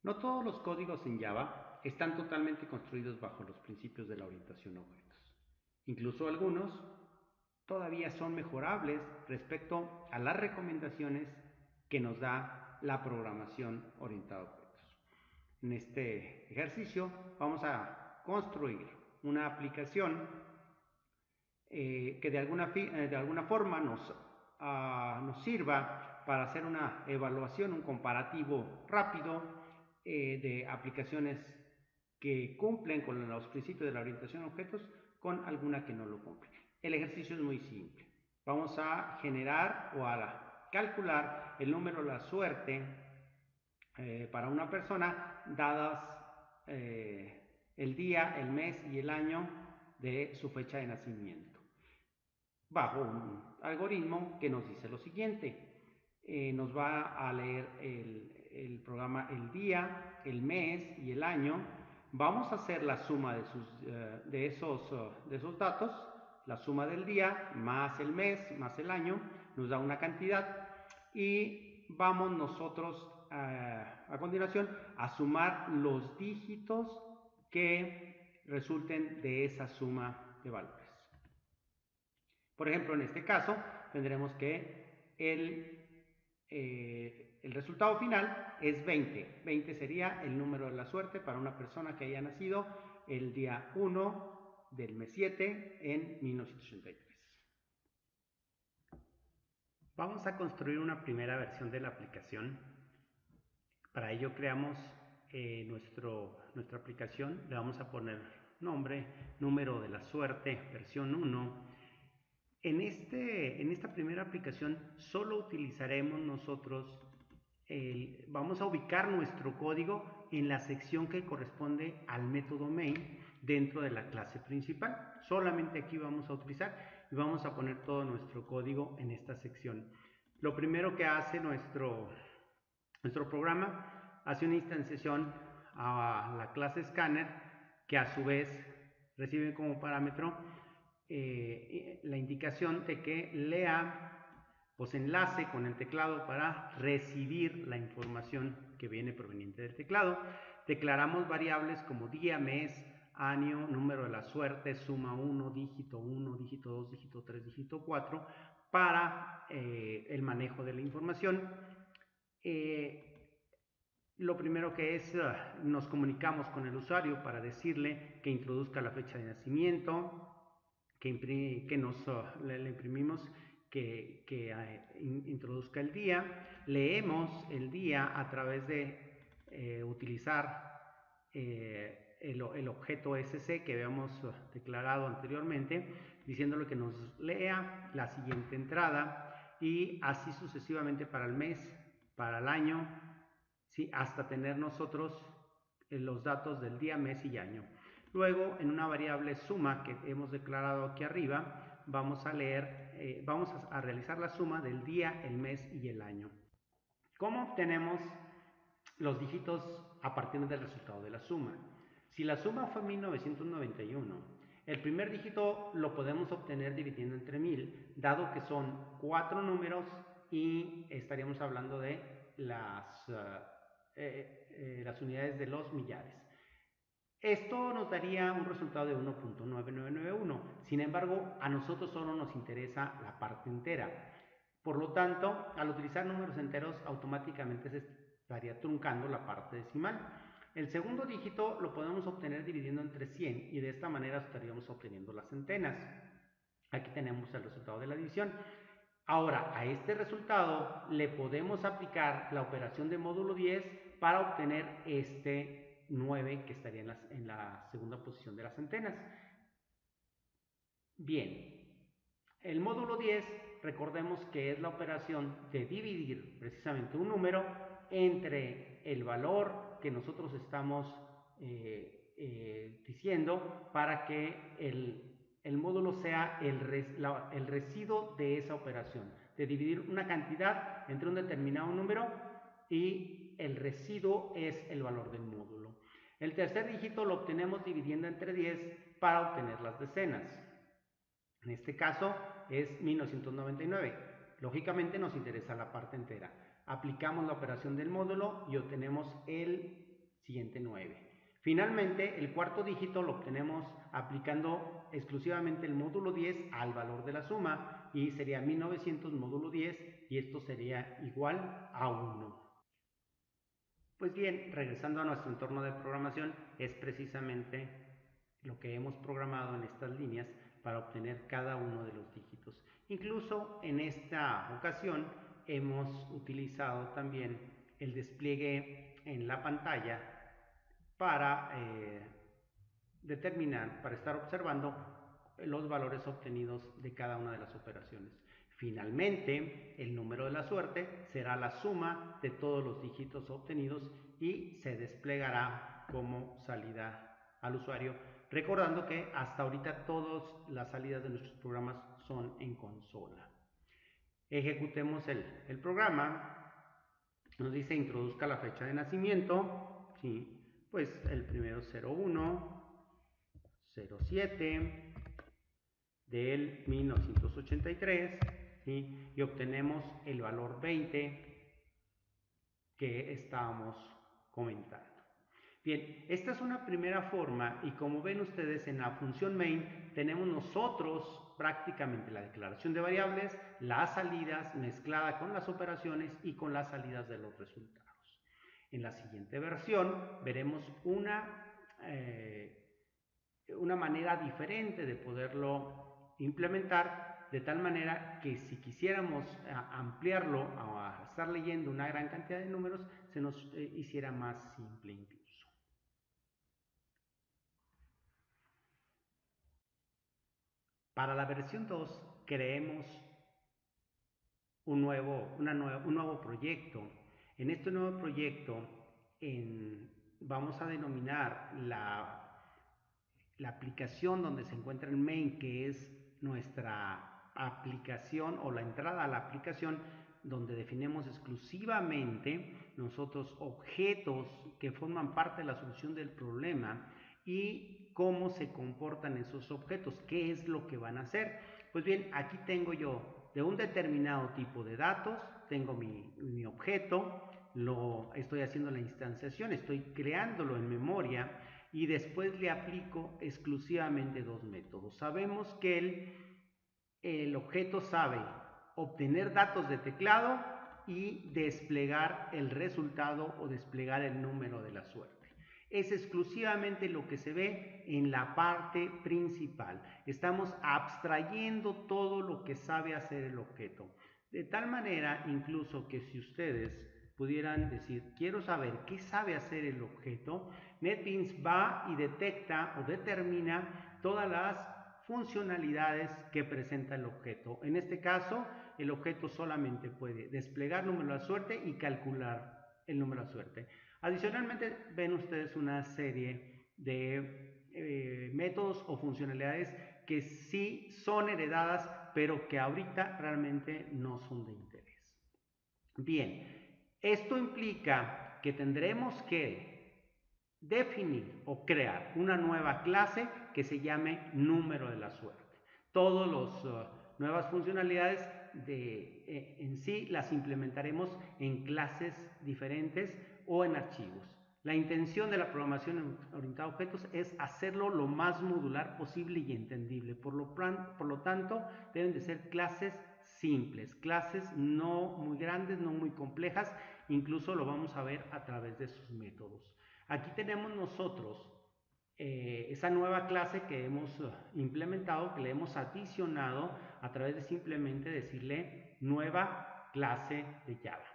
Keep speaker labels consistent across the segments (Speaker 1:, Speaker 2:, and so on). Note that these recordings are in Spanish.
Speaker 1: No todos los códigos en Java están totalmente construidos bajo los principios de la orientación a objetos. Incluso algunos todavía son mejorables respecto a las recomendaciones que nos da la programación orientada a objetos. En este ejercicio vamos a construir una aplicación que de alguna forma nos sirva para hacer una evaluación, un comparativo rápido de aplicaciones que cumplen con los principios de la orientación a objetos con alguna que no lo cumple. El ejercicio es muy simple. Vamos a generar o a calcular el número de la suerte para una persona dadas el día, el mes y el año de su fecha de nacimiento bajo un algoritmo que nos dice lo siguiente. Nos va a leer el programa el día, el mes y el año. Vamos a hacer la suma de esos datos, la suma del día más el mes más el año, nos da una cantidad y vamos nosotros a continuación a sumar los dígitos que resulten de esa suma de valores. Por ejemplo, en este caso tendremos que el resultado final es 20. 20 sería el número de la suerte para una persona que haya nacido el día 1 del mes 7 en 1983. Vamos a construir una primera versión de la aplicación. Para ello creamos nuestra aplicación. Le vamos a poner nombre, número de la suerte, versión 1. En esta primera aplicación solo utilizaremos nosotros, vamos a ubicar nuestro código en la sección que corresponde al método main dentro de la clase principal. Solamente aquí vamos a utilizar y vamos a poner todo nuestro código en esta sección. Lo primero que hace nuestro programa hace una instanciación a la clase scanner que a su vez recibe como parámetro la indicación de que lea pues enlace con el teclado para recibir la información que viene proveniente del teclado. Declaramos variables como día, mes, año, número de la suerte, suma 1, dígito 2, dígito 3, dígito 4 para el manejo de la información. Lo primero que es, nos comunicamos con el usuario para decirle que introduzca la fecha de nacimiento, le imprimimos que introduzca el día, leemos el día a través de utilizar el objeto SC que habíamos declarado anteriormente, diciéndole que nos lea la siguiente entrada y así sucesivamente para el mes, para el año, ¿sí? Hasta tener nosotros los datos del día, mes y año. Luego, en una variable suma que hemos declarado aquí arriba, vamos a realizar la suma del día, el mes y el año. ¿Cómo obtenemos los dígitos a partir del resultado de la suma? Si la suma fue 1991, el primer dígito lo podemos obtener dividiendo entre 1000, dado que son 4 números y estaríamos hablando de las unidades de los millares. Esto nos daría un resultado de 1.9991. Sin embargo, a nosotros solo nos interesa la parte entera. Por lo tanto, al utilizar números enteros, automáticamente se estaría truncando la parte decimal. El segundo dígito lo podemos obtener dividiendo entre 100 y de esta manera estaríamos obteniendo las centenas. Aquí tenemos el resultado de la división. Ahora, a este resultado le podemos aplicar la operación de módulo 10 para obtener este 9 que estaría en la segunda posición de las centenas. Bien, el módulo 10, recordemos que es la operación de dividir precisamente un número entre el valor que nosotros estamos diciendo para que el módulo sea el residuo de esa operación, de dividir una cantidad entre un determinado número y el residuo es el valor del módulo. El tercer dígito lo obtenemos dividiendo entre 10 para obtener las decenas. En este caso es 1999. Lógicamente nos interesa la parte entera. Aplicamos la operación del módulo y obtenemos el siguiente 9. Finalmente, el cuarto dígito lo obtenemos aplicando exclusivamente el módulo 10 al valor de la suma y sería 1900 módulo 10 y esto sería igual a 1. Pues bien, regresando a nuestro entorno de programación, es precisamente lo que hemos programado en estas líneas para obtener cada uno de los dígitos. Incluso en esta ocasión hemos utilizado también el despliegue en la pantalla para determinar, para estar observando los valores obtenidos de cada una de las operaciones. Finalmente, el número de la suerte será la suma de todos los dígitos obtenidos y se desplegará como salida al usuario, recordando que hasta ahorita todas las salidas de nuestros programas son en consola. Ejecutemos el programa. Nos dice introduzca la fecha de nacimiento, ¿sí? Pues el primero 01 07 del 1983, ¿sí? Y obtenemos el valor 20 que estábamos comentando. Bien, esta es una primera forma y como ven ustedes en la función main tenemos nosotros prácticamente la declaración de variables, las salidas mezclada con las operaciones y con las salidas de los resultados. En la siguiente versión veremos una manera diferente de poderlo implementar, de tal manera que si quisiéramos ampliarlo a estar leyendo una gran cantidad de números, se nos hiciera más simple incluso. Para la versión 2 creemos un nuevo proyecto. En este nuevo proyecto vamos a denominar la aplicación donde se encuentra el main, que es nuestra aplicación o la entrada a la aplicación, donde definimos exclusivamente nosotros objetos que forman parte de la solución del problema y cómo se comportan esos objetos, qué es lo que van a hacer. Pues bien, aquí tengo yo de un determinado tipo de datos, tengo mi objeto, estoy haciendo la instanciación, estoy creándolo en memoria y después le aplico exclusivamente dos métodos. Sabemos que el objeto sabe obtener datos de teclado y desplegar el resultado o desplegar el número de la suerte. Es exclusivamente lo que se ve en la parte principal. Estamos abstrayendo todo lo que sabe hacer el objeto. De tal manera, incluso que si ustedes pudieran decir, quiero saber qué sabe hacer el objeto, NetBeans va y detecta o determina todas las funcionalidades que presenta el objeto. En este caso, el objeto solamente puede desplegar número de la suerte y calcular el número de suerte. Adicionalmente, ven ustedes una serie de métodos o funcionalidades que sí son heredadas, pero que ahorita realmente no son de interés. Bien, esto implica que tendremos que definir o crear una nueva clase que se llame número de la suerte. Todas las nuevas funcionalidades en sí las implementaremos en clases diferentes o en archivos. La intención de la programación orientada a objetos es hacerlo lo más modular posible y entendible. Por lo tanto, deben de ser clases simples, clases no muy grandes, no muy complejas, incluso lo vamos a ver a través de sus métodos. Aquí tenemos nosotros esa nueva clase que hemos implementado, que le hemos adicionado a través de simplemente decirle nueva clase de Java.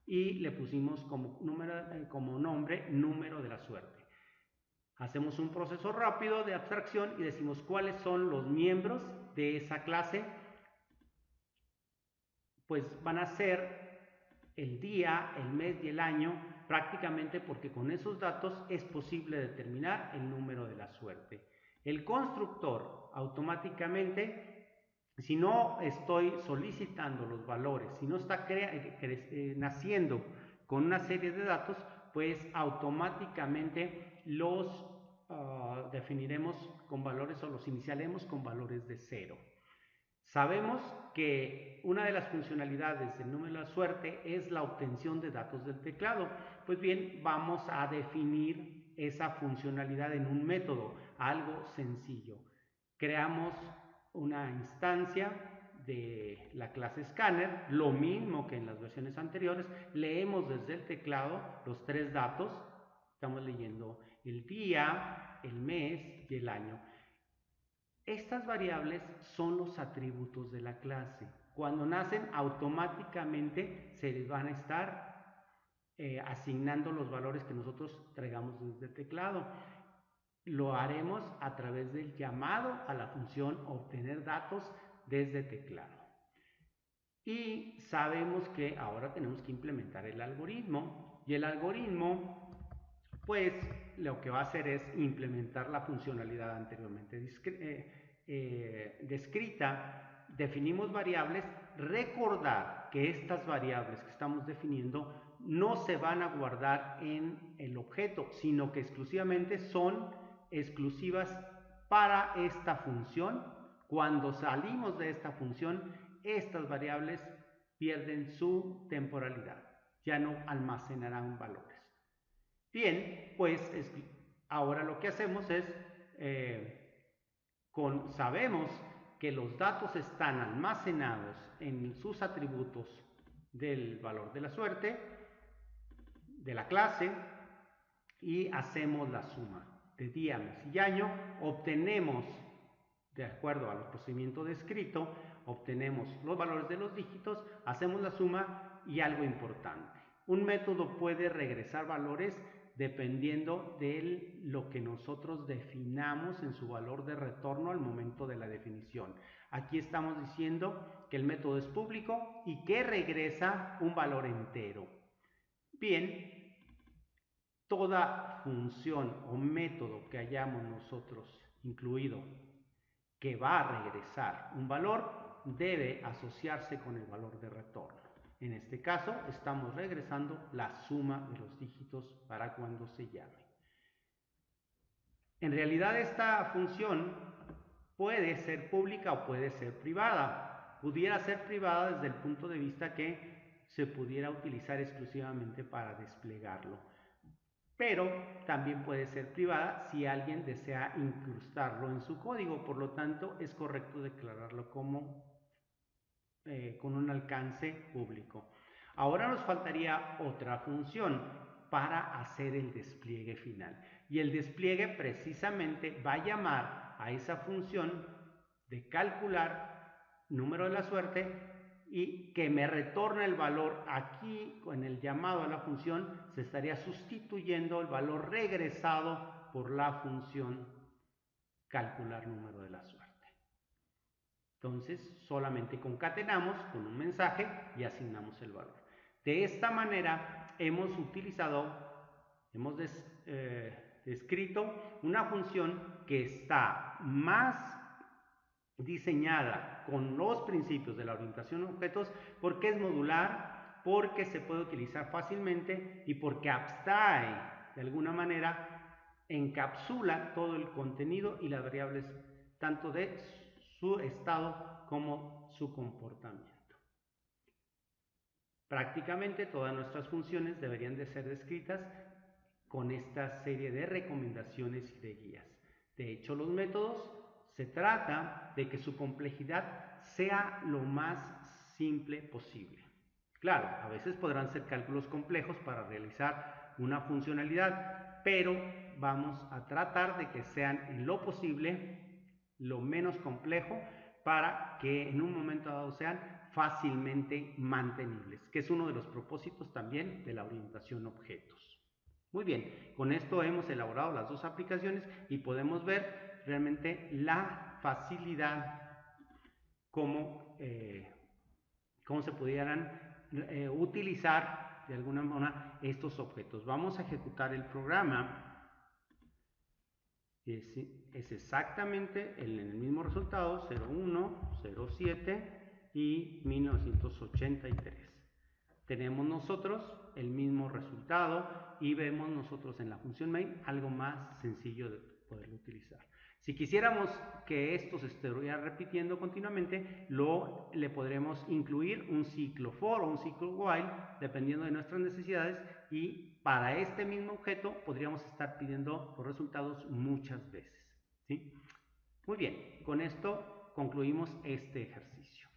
Speaker 1: Y le pusimos como nombre número de la suerte. Hacemos un proceso rápido de abstracción y decimos cuáles son los miembros de esa clase. Pues van a ser el día, el mes y el año, prácticamente porque con esos datos es posible determinar el número de la suerte. El constructor automáticamente, si no estoy solicitando los valores, si no está naciendo con una serie de datos, pues automáticamente los definiremos con valores o los iniciaremos con valores de 0. Sabemos que una de las funcionalidades del número de la suerte es la obtención de datos del teclado. Pues Pues bien, vamos a definir esa funcionalidad en un método, algo sencillo. Creamos una instancia de la clase Scanner, lo mismo que en las versiones anteriores, leemos desde el teclado los tres datos, estamos leyendo el día, el mes y el año. Estas variables son los atributos de la clase. Cuando nacen, automáticamente se les van a estar asignando los valores que nosotros traigamos desde el teclado. Lo haremos a través del llamado a la función obtener datos desde teclado. Y sabemos que ahora tenemos que implementar el algoritmo. Y el algoritmo, pues, lo que va a hacer es implementar la funcionalidad anteriormente descrita. Definimos variables. Recordar que estas variables que estamos definiendo no se van a guardar en el objeto, sino que exclusivamente son exclusivas para esta función. Cuando salimos de esta función, estas variables pierden su temporalidad, ya no almacenarán valores. Bien, pues ahora lo que hacemos es, sabemos que los datos están almacenados en sus atributos del valor de la suerte, de la clase, y hacemos la suma de día, mes y año, obtenemos, de acuerdo al procedimiento descrito, obtenemos los valores de los dígitos, hacemos la suma y algo importante. Un método puede regresar valores dependiendo de lo que nosotros definamos en su valor de retorno al momento de la definición. Aquí estamos diciendo que el método es público y que regresa un valor entero. Bien, toda función o método que hayamos nosotros incluido que va a regresar un valor debe asociarse con el valor de retorno. En este caso estamos regresando la suma de los dígitos para cuando se llame. En realidad esta función puede ser pública o puede ser privada. Pudiera ser privada desde el punto de vista que se pudiera utilizar exclusivamente para desplegarlo. Pero también puede ser privada si alguien desea incrustarlo en su código. Por lo tanto, es correcto declararlo como con un alcance público. Ahora nos faltaría otra función para hacer el despliegue final. Y el despliegue precisamente va a llamar a esa función de calcular número de la suerte y que me retorna el valor. Aquí, con el llamado a la función, se estaría sustituyendo el valor regresado por la función calcular número de la suerte. Entonces, solamente concatenamos con un mensaje y asignamos el valor. De esta manera, hemos descrito una función que está más diseñada con los principios de la orientación a objetos, porque es modular, porque se puede utilizar fácilmente y porque abstrae de alguna manera, encapsula todo el contenido y las variables tanto de su estado como su comportamiento. Prácticamente todas nuestras funciones deberían de ser descritas con esta serie de recomendaciones y de guías. De hecho, los métodos se trata de que su complejidad sea lo más simple posible. Claro, a veces podrán ser cálculos complejos para realizar una funcionalidad, pero vamos a tratar de que sean en lo posible lo menos complejo para que en un momento dado sean fácilmente mantenibles, que es uno de los propósitos también de la orientación a objetos. Muy bien, con esto hemos elaborado las dos aplicaciones y podemos ver realmente la facilidad cómo se pudieran utilizar de alguna manera estos objetos. Vamos a ejecutar el programa. Es exactamente el mismo resultado, 01, 07 y 1983. Tenemos nosotros el mismo resultado y vemos nosotros en la función main algo más sencillo de poderlo utilizar. Si quisiéramos que esto se estuviera repitiendo continuamente, le podremos incluir un ciclo for o un ciclo while, dependiendo de nuestras necesidades, y para este mismo objeto podríamos estar pidiendo los resultados muchas veces. ¿Sí? Muy bien, con esto concluimos este ejercicio.